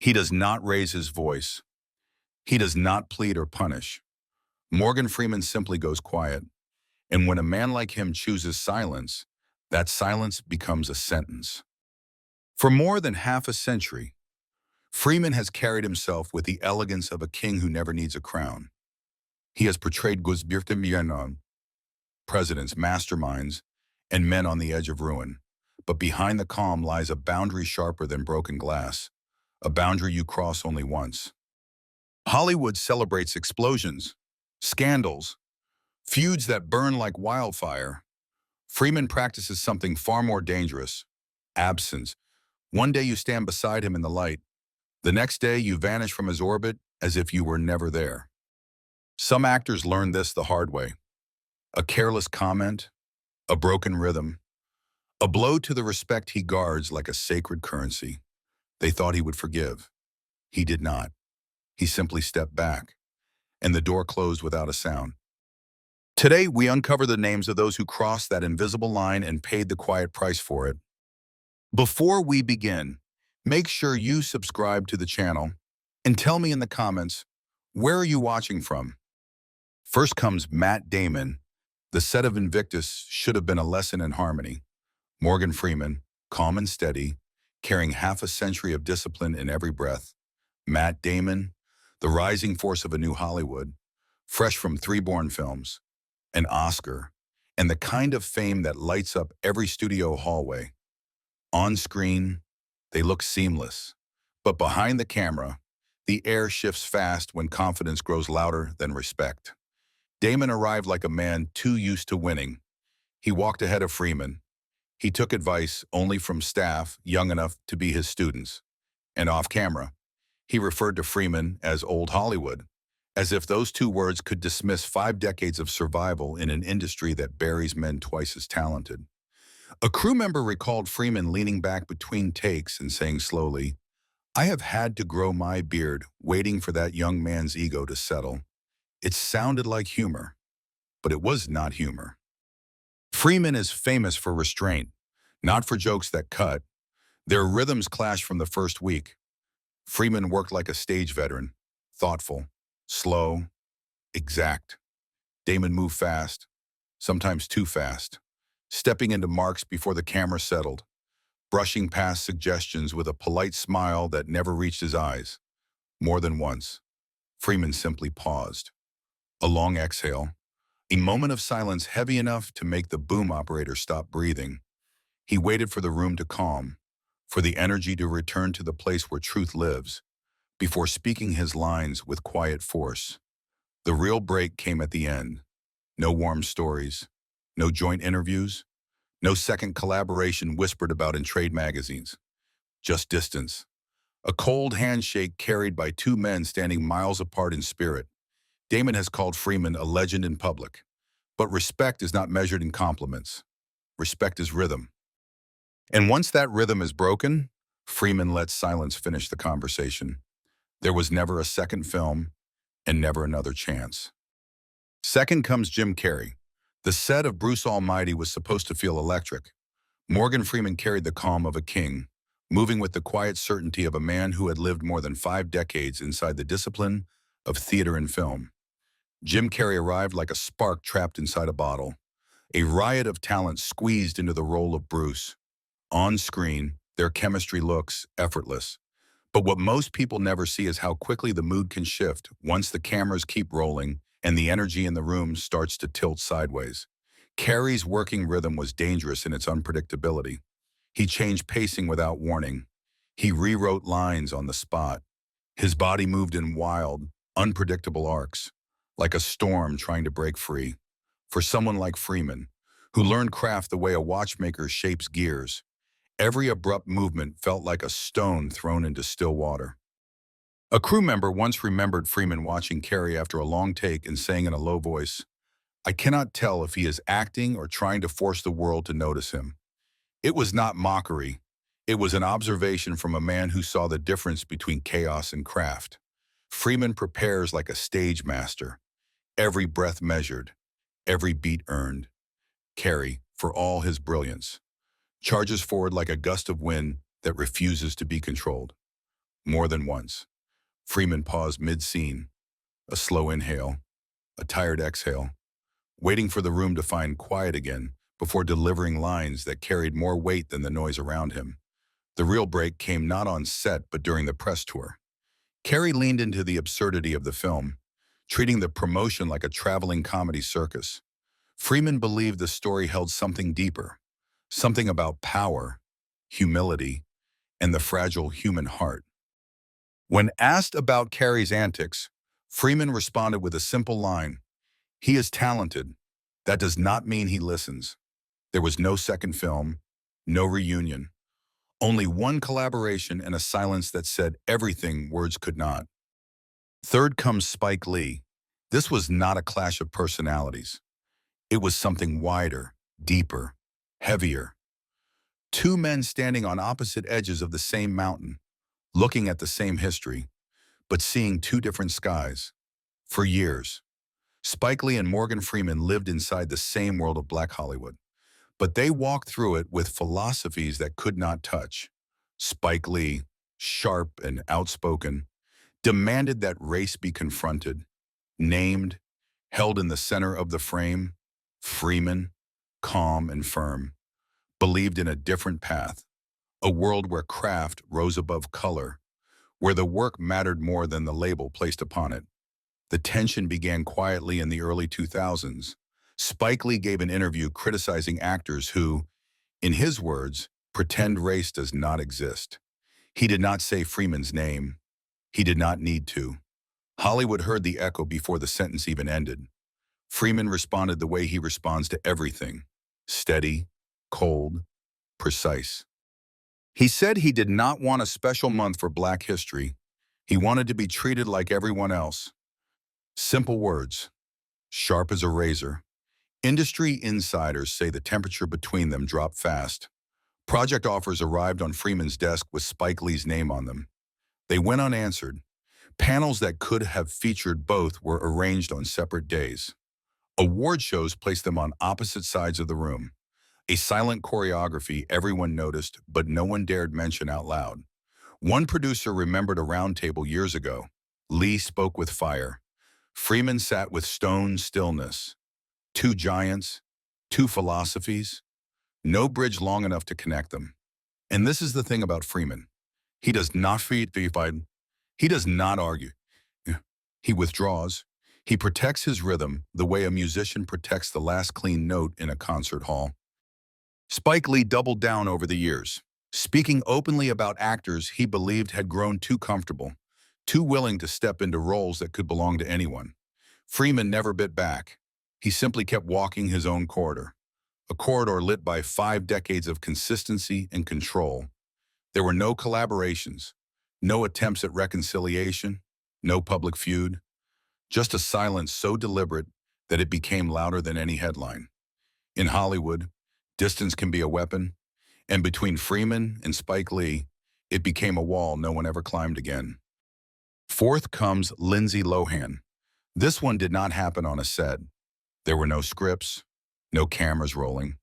He does not raise his voice. He does not plead or punish. Morgan Freeman simply goes quiet. And when a man like him chooses silence, that silence becomes a sentence. For more than half a century, Freeman has carried himself with the elegance of a king who never needs a crown. He has portrayed Guzbirtimienon, presidents, masterminds, and men on the edge of ruin. But behind the calm lies a boundary sharper than broken glass, a boundary you cross only once. Hollywood celebrates explosions, scandals, feuds that burn like wildfire. Freeman practices something far more dangerous: absence. One day you stand beside him in the light. The next day you vanish from his orbit as if you were never there. Some actors learn this the hard way. A careless comment, a broken rhythm, a blow to the respect he guards like a sacred currency. They thought he would forgive. He did not. He simply stepped back, and the door closed without a sound. Today, we uncover the names of those who crossed that invisible line and paid the quiet price for it. Before we begin, make sure you subscribe to the channel and tell me in the comments, where are you watching from? First comes Matt Damon. The set of Invictus should have been a lesson in harmony. Morgan Freeman, calm and steady, carrying half a century of discipline in every breath. Matt Damon, the rising force of a new Hollywood, fresh from 3 Bourne films, an Oscar, and the kind of fame that lights up every studio hallway. On screen, they look seamless, but behind the camera, the air shifts fast when confidence grows louder than respect. Damon arrived like a man too used to winning. He walked ahead of Freeman. He took advice only from staff young enough to be his students. And off camera, he referred to Freeman as Old Hollywood, as if those 2 words could dismiss 5 decades of survival in an industry that buries men twice as talented. A crew member recalled Freeman leaning back between takes and saying slowly, "I have had to grow my beard waiting for that young man's ego to settle." It sounded like humor, but it was not humor. Freeman is famous for restraint, not for jokes that cut. Their rhythms clashed from the first week. Freeman worked like a stage veteran, thoughtful, slow, exact. Damon moved fast, sometimes too fast, stepping into marks before the camera settled, brushing past suggestions with a polite smile that never reached his eyes. More than once, Freeman simply paused. A long exhale, a moment of silence heavy enough to make the boom operator stop breathing. He waited for the room to calm, for the energy to return to the place where truth lives, before speaking his lines with quiet force. The real break came at the end. No warm stories, no joint interviews, no second collaboration whispered about in trade magazines. Just distance. A cold handshake carried by 2 men standing miles apart in spirit. Damon has called Freeman a legend in public, but respect is not measured in compliments. Respect is rhythm. And once that rhythm is broken, Freeman lets silence finish the conversation. There was never a second film and never another chance. Second comes Jim Carrey. The set of Bruce Almighty was supposed to feel electric. Morgan Freeman carried the calm of a king, moving with the quiet certainty of a man who had lived more than 5 decades inside the discipline of theater and film. Jim Carrey arrived like a spark trapped inside a bottle, a riot of talent squeezed into the role of Bruce. On screen, their chemistry looks effortless. But what most people never see is how quickly the mood can shift once the cameras keep rolling and the energy in the room starts to tilt sideways. Carrey's working rhythm was dangerous in its unpredictability. He changed pacing without warning. He rewrote lines on the spot. His body moved in wild, unpredictable arcs, like a storm trying to break free. For someone like Freeman, who learned craft the way a watchmaker shapes gears, every abrupt movement felt like a stone thrown into still water. A crew member once remembered Freeman watching Carrey after a long take and saying in a low voice, "I cannot tell if he is acting or trying to force the world to notice him." It was not mockery. It was an observation from a man who saw the difference between chaos and craft. Freeman prepares like a stage master, every breath measured, every beat earned. Carrey, for all his brilliance, charges forward like a gust of wind that refuses to be controlled. more than once. Freeman paused mid-scene, a slow inhale, a tired exhale, waiting for the room to find quiet again before delivering lines that carried more weight than the noise around him. The real break came not on set but during the press tour. Carrey leaned into the absurdity of the film, treating the promotion like a traveling comedy circus. Freeman believed the story held something deeper, something about power, humility, and the fragile human heart. When asked about Carrey's antics, Freeman responded with a simple line: "He is talented. That does not mean he listens." There was no second film, no reunion, only one collaboration and a silence that said everything words could not. Third comes Spike Lee. This was not a clash of personalities. It was something wider, deeper, heavier. Two men standing on opposite edges of the same mountain, looking at the same history, but seeing two different skies. For years, Spike Lee and Morgan Freeman lived inside the same world of Black Hollywood, but they walked through it with philosophies that could not touch. Spike Lee, sharp and outspoken, demanded that race be confronted, named, held in the center of the frame. Freeman, calm and firm, believed in a different path, a world where craft rose above color, where the work mattered more than the label placed upon it. The tension began quietly in the early 2000s. Spike Lee gave an interview criticizing actors who, in his words, pretend race does not exist. He did not say Freeman's name. He did not need to. Hollywood heard the echo before the sentence even ended. Freeman responded the way he responds to everything: steady, cold, precise. He said he did not want a special month for Black history. He wanted to be treated like everyone else. Simple words, sharp as a razor. Industry insiders say the temperature between them dropped fast. Project offers arrived on Freeman's desk with Spike Lee's name on them. They went unanswered. Panels that could have featured both were arranged on separate days. Award shows placed them on opposite sides of the room. A silent choreography everyone noticed, but no one dared mention out loud. One producer remembered a round table years ago. Lee spoke with fire. Freeman sat with stone stillness. Two giants, two philosophies, no bridge long enough to connect them. And this is the thing about Freeman. He does not fight. He does not argue. He withdraws. He protects his rhythm the way a musician protects the last clean note in a concert hall. Spike Lee doubled down over the years, speaking openly about actors he believed had grown too comfortable, too willing to step into roles that could belong to anyone. Freeman never bit back. He simply kept walking his own corridor, a corridor lit by 5 decades of consistency and control. There were no collaborations, no attempts at reconciliation, no public feud, just a silence so deliberate that it became louder than any headline. In Hollywood, distance can be a weapon, and between Freeman and Spike Lee, it became a wall no one ever climbed again. Fourth comes Lindsay Lohan. This one did not happen on a set. There were no scripts, no cameras rolling,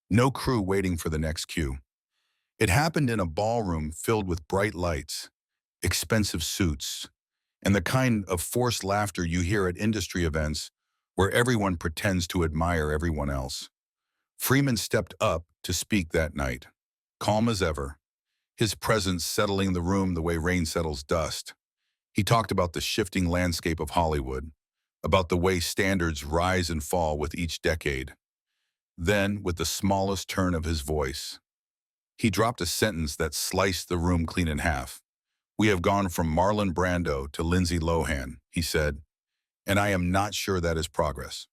no crew waiting for the next cue. It happened in a ballroom filled with bright lights, expensive suits, and the kind of forced laughter you hear at industry events where everyone pretends to admire everyone else. Freeman stepped up to speak that night, calm as ever, his presence settling the room the way rain settles dust. He talked about the shifting landscape of Hollywood, about the way standards rise and fall with each decade. Then, with the smallest turn of his voice, he dropped a sentence that sliced the room clean in half. "We have gone from Marlon Brando to Lindsay Lohan," he said, "and I am not sure that is progress."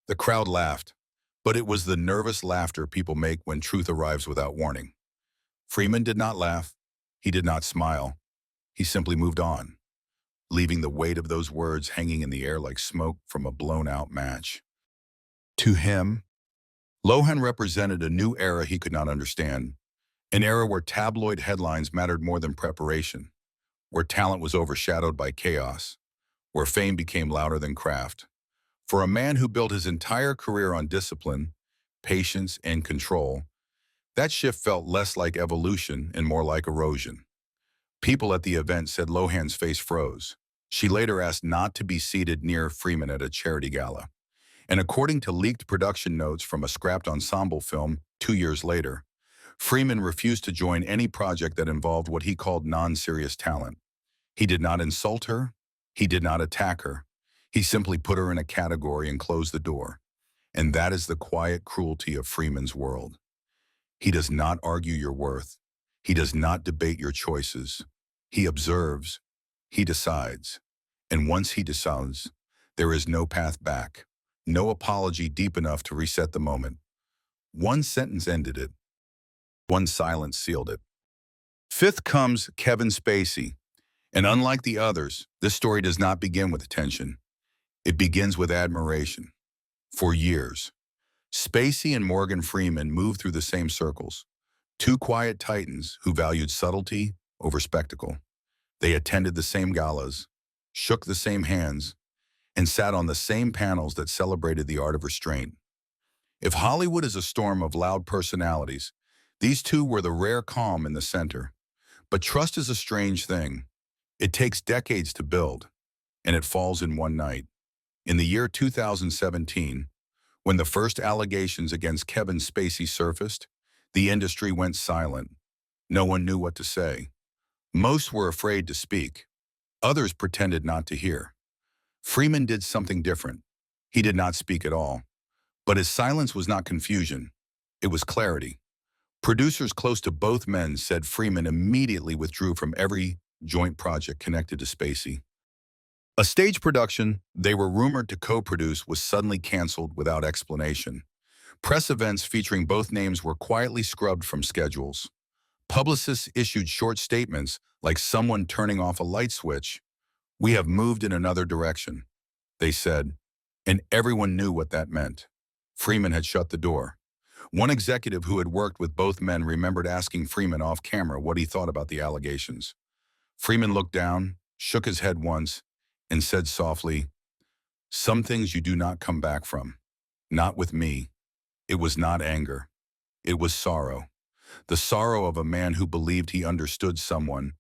The crowd laughed, but it was the nervous laughter people make when truth arrives without warning. Freeman did not laugh. He did not smile. He simply moved on, leaving the weight of those words hanging in the air like smoke from a blown-out match. To him, Lohan represented a new era he could not understand, an era where tabloid headlines mattered more than preparation, where talent was overshadowed by chaos, where fame became louder than craft. For a man who built his entire career on discipline, patience, and control, that shift felt less like evolution and more like erosion. People at the event said Lohan's face froze. She later asked not to be seated near Freeman at a charity gala. And according to leaked production notes from a scrapped ensemble film 2 years later, Freeman refused to join any project that involved what he called non-serious talent. He did not insult her. He did not attack her. He simply put her in a category and closed the door. And that is the quiet cruelty of Freeman's world. He does not argue your worth. He does not debate your choices. He observes. He decides. And once he decides, there is no path back, no apology deep enough to reset the moment. One sentence ended it. One silence sealed it. Fifth comes Kevin Spacey. And unlike the others, this story does not begin with attention. It begins with admiration. For years, Spacey and Morgan Freeman moved through the same circles, two quiet titans who valued subtlety over spectacle. They attended the same galas, shook the same hands, and sat on the same panels that celebrated the art of restraint. If Hollywood is a storm of loud personalities, these two were the rare calm in the center. But trust is a strange thing. It takes decades to build, and it falls in one night. In the year 2017, when the first allegations against Kevin Spacey surfaced, the industry went silent. No one knew what to say. Most were afraid to speak. Others pretended not to hear. Freeman did something different. He did not speak at all. But his silence was not confusion. It was clarity. Producers close to both men said Freeman immediately withdrew from every joint project connected to Spacey. A stage production they were rumored to co-produce was suddenly canceled without explanation. Press events featuring both names were quietly scrubbed from schedules. Publicists issued short statements like someone turning off a light switch. "We have moved in another direction," they said, and everyone knew what that meant. Freeman had shut the door. One executive who had worked with both men remembered asking Freeman off camera what he thought about the allegations. Freeman looked down, shook his head once, and said softly, "Some things you do not come back from. Not with me." It was not anger. It was sorrow. The sorrow of a man who believed he understood someone,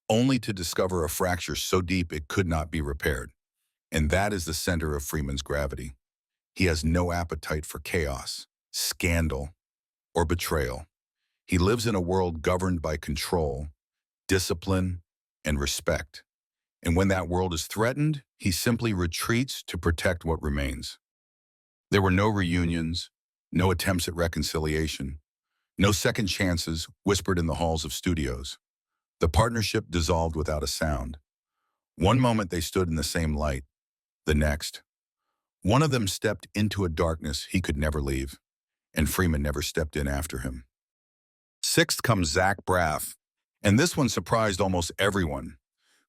only to discover a fracture so deep it could not be repaired. And that is the center of Freeman's gravity. He has no appetite for chaos, scandal, or betrayal. He lives in a world governed by control, discipline, and respect. And when that world is threatened, he simply retreats to protect what remains. There were no reunions, no attempts at reconciliation, no second chances whispered in the halls of studios. The partnership dissolved without a sound. One moment they stood in the same light. The next, one of them stepped into a darkness he could never leave, and Freeman never stepped in after him. Sixth comes Zach Braff, and this one surprised almost everyone.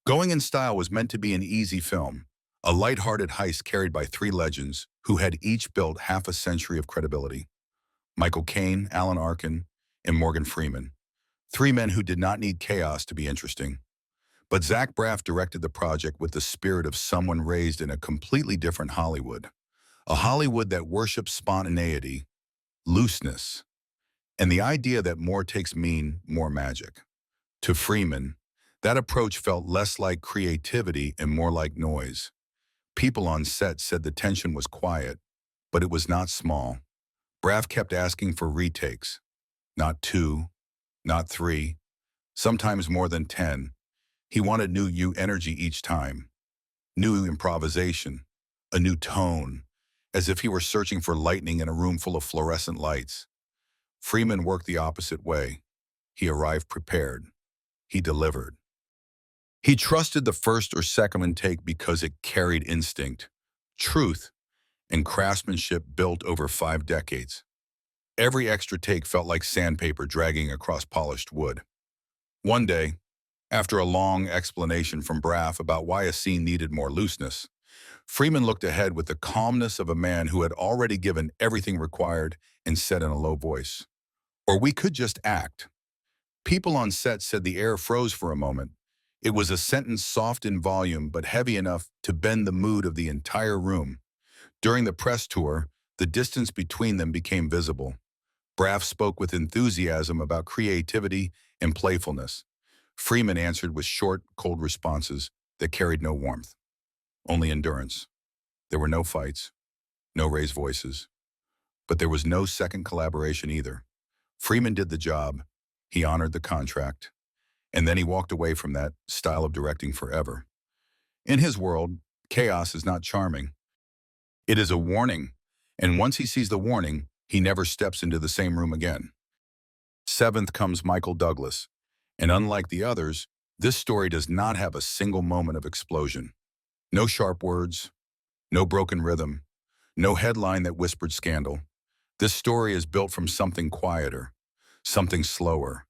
Going in Style was meant to be an easy film, a light-hearted heist carried by three legends who had each built half a century of credibility. Michael Caine, Alan Arkin, and Morgan Freeman. Three men who did not need chaos to be interesting. But Zach Braff directed the project with the spirit of someone raised in a completely different Hollywood. A Hollywood that worships spontaneity, looseness, and the idea that more takes mean more magic. To Freeman, that approach felt less like creativity and more like noise. People on set said the tension was quiet, but it was not small. Braff kept asking for retakes. Not 2, not 3, sometimes more than 10. He wanted new energy each time. New improvisation, a new tone, as if he were searching for lightning in a room full of fluorescent lights. Freeman worked the opposite way. He arrived prepared. He delivered. He trusted the first or second take because it carried instinct, truth, and craftsmanship built over 5 decades. Every extra take felt like sandpaper dragging across polished wood. One day, after a long explanation from Braff about why a scene needed more looseness, Freeman looked ahead with the calmness of a man who had already given everything required and said in a low voice, "Or we could just act." People on set said the air froze for a moment. It was a sentence soft in volume but heavy enough to bend the mood of the entire room. During the press tour, the distance between them became visible. Braff spoke with enthusiasm about creativity and playfulness. Freeman answered with short, cold responses that carried no warmth, only endurance. There were no fights, no raised voices, but there was no second collaboration either. Freeman did the job, he honored the contract, and then he walked away from that style of directing forever. In his world, chaos is not charming. It is a warning, and once he sees the warning, he never steps into the same room again. Seventh comes Michael Douglas, and unlike the others, this story does not have a single moment of explosion. No sharp words, no broken rhythm, no headline that whispered scandal. This story is built from something quieter, something slower,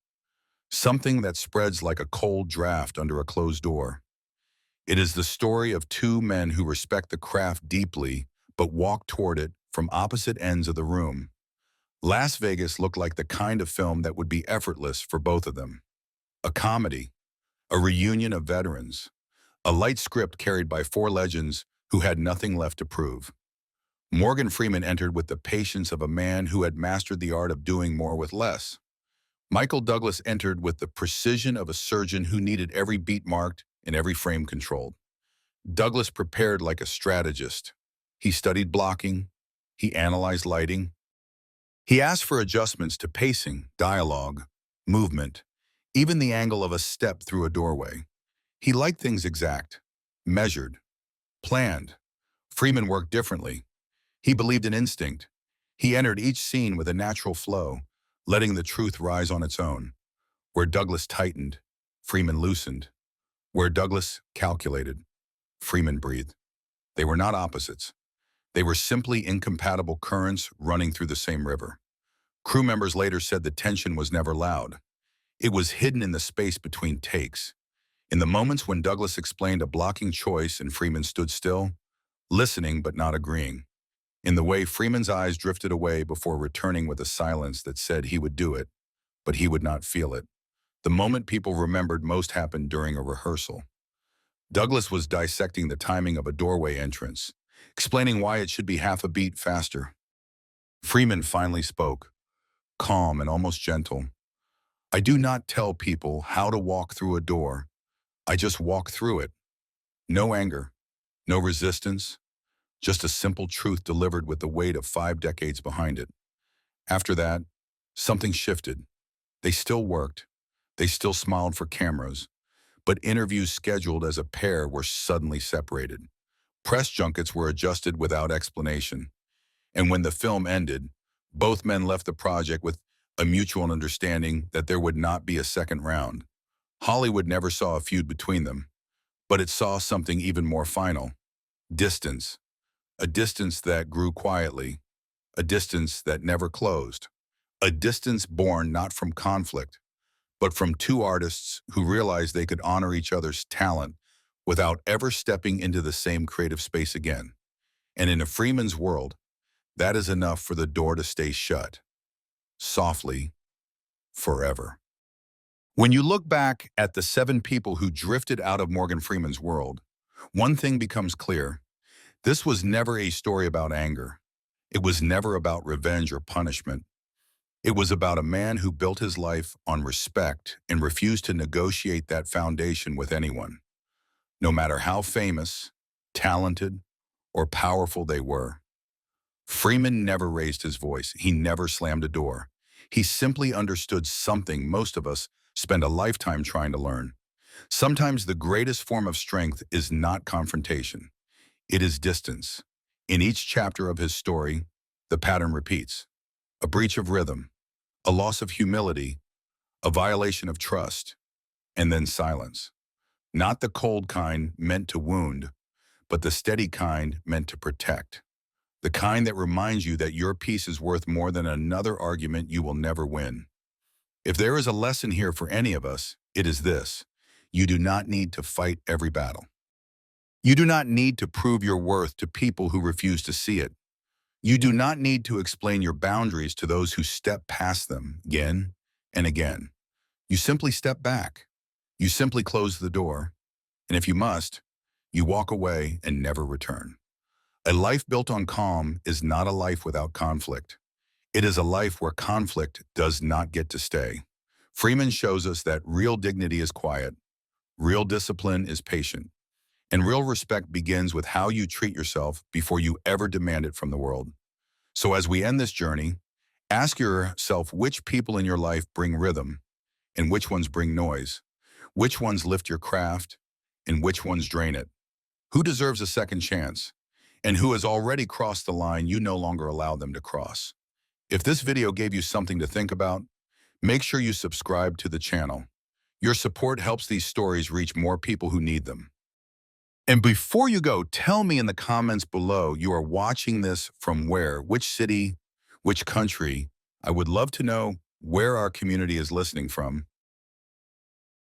something that spreads like a cold draft under a closed door. It is the story of two men who respect the craft deeply but walk toward it from opposite ends of the room. Las Vegas looked like the kind of film that would be effortless for both of them. A comedy, a reunion of veterans, a light script carried by four legends who had nothing left to prove. Morgan Freeman entered with the patience of a man who had mastered the art of doing more with less. Michael Douglas entered with the precision of a surgeon who needed every beat marked and every frame controlled. Douglas prepared like a strategist. He studied blocking. He analyzed lighting. He asked for adjustments to pacing, dialogue, movement, even the angle of a step through a doorway. He liked things exact, measured, planned. Freeman worked differently. He believed in instinct. He entered each scene with a natural flow, letting the truth rise on its own. Where Douglas tightened, Freeman loosened. Where Douglas calculated, Freeman breathed. They were not opposites. They were simply incompatible currents running through the same river. Crew members later said the tension was never loud. It was hidden in the space between takes. In the moments when Douglas explained a blocking choice and Freeman stood still, listening but not agreeing. In the way Freeman's eyes drifted away before returning with a silence that said he would do it, but he would not feel it. The moment people remembered most happened during a rehearsal. Douglas was dissecting the timing of a doorway entrance, explaining why it should be half a beat faster. Freeman finally spoke, calm and almost gentle. I do not tell people how to walk through a door. I just walk through it. No anger, no resistance, just a simple truth delivered with the weight of 5 decades behind it. After that, something shifted. They still worked. They still smiled for cameras. But interviews scheduled as a pair were suddenly separated. Press junkets were adjusted without explanation. And when the film ended, both men left the project with a mutual understanding that there would not be a second round. Hollywood never saw a feud between them, but it saw something even more final. Distance. A distance that grew quietly. A distance that never closed. A distance born not from conflict, but from two artists who realized they could honor each other's talent without ever stepping into the same creative space again. And in a Freeman's world, that is enough for the door to stay shut. Softly, forever. When you look back at the 7 people who drifted out of Morgan Freeman's world, one thing becomes clear. This was never a story about anger. It was never about revenge or punishment. It was about a man who built his life on respect and refused to negotiate that foundation with anyone, no matter how famous, talented, or powerful they were. Freeman never raised his voice. He never slammed a door. He simply understood something most of us spend a lifetime trying to learn. Sometimes the greatest form of strength is not confrontation. It is distance. In each chapter of his story, the pattern repeats. A breach of rhythm, a loss of humility, a violation of trust, and then silence. Not the cold kind meant to wound, but the steady kind meant to protect. The kind that reminds you that your piece is worth more than another argument you will never win. If there is a lesson here for any of us, it is this. You do not need to fight every battle. You do not need to prove your worth to people who refuse to see it. You do not need to explain your boundaries to those who step past them again and again. You simply step back. You simply close the door. And if you must, you walk away and never return. A life built on calm is not a life without conflict. It is a life where conflict does not get to stay. Freeman shows us that real dignity is quiet, real discipline is patient, and real respect begins with how you treat yourself before you ever demand it from the world. So as we end this journey, ask yourself which people in your life bring rhythm and which ones bring noise, which ones lift your craft and which ones drain it. Who deserves a second chance and who has already crossed the line you no longer allow them to cross. If this video gave you something to think about, make sure you subscribe to the channel. Your support helps these stories reach more people who need them. And before you go, tell me in the comments below you are watching this from where, which city, which country. I would love to know where our community is listening from.